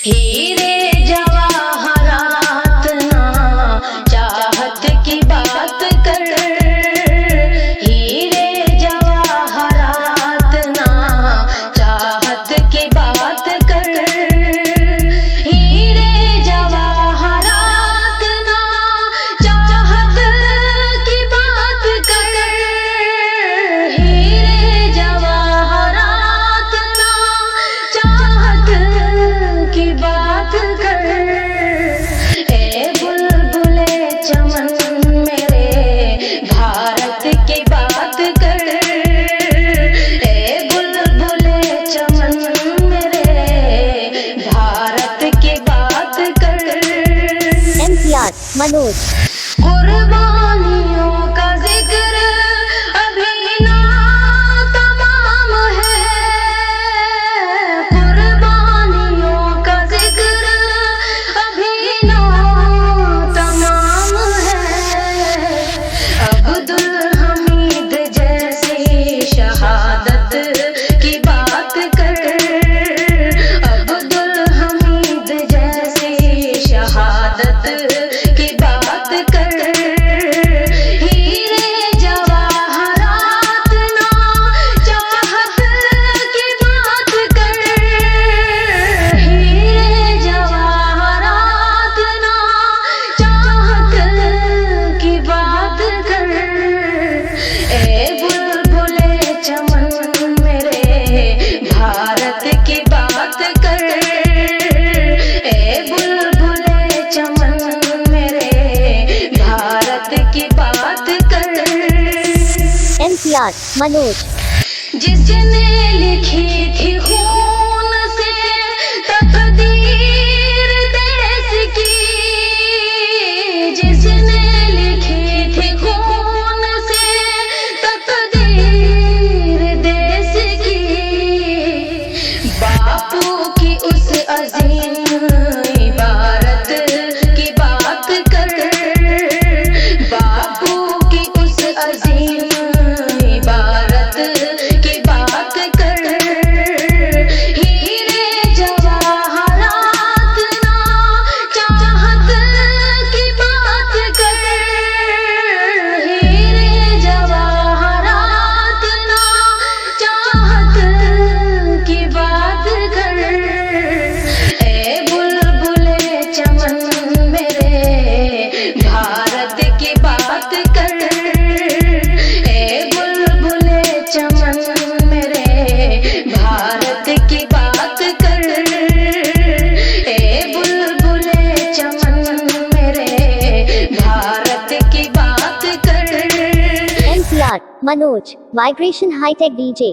हीरे जवाहरात ना चाहत की बात कर, हीरे जवाहरात ना चाहत की बात कर, हीरे जवाहरात ना चाहत की बात कर, हीरे जवाहरात ना चाहत की बात कर। ए बुलबुले चमन मेरे भारत की बात कर, ए बुलबुले चमन मेरे भारत की बात कर। एमसीआर मनोज। कुर्बानियों का जिक्र अभी ना तमाम है, कुर्बानियों का जिक्र अभी ना तमाम है। अब्दुल हमीद जैसी शहादत की बात कर, अब्दुल हमीद जैसी शहादत की बात कर, हीरे जवाहरात ना चाहत की बात कर, हीरे जवाहरात ना चाहत की बात कर। ए बुलबुले चमन मेरे भारत की बात कर, ए बुलबुले चमन मेरे भारत की बात कर। एमसीआर मनोज। जिसने लिखी थी खून से तकदीर देश की, जिसने लिखी थी खून से तकदीर देश की, बापू की उस अजीम इबारत की बात कर, बापू की उस अजीम इबारत की बात कर, हीरे जवाहरात ना चाहत की बात कर, हीरे जवाहरात ना चाहत की बात कर। ए बुलबुले चमन मेरे भारत की बात कर, ए बुलबुले चमन मेरे भारत की बात कर, ए बुलबुले चमन मेरे भारत की बात कर। MCR Manoj. Vibration high tech DJ.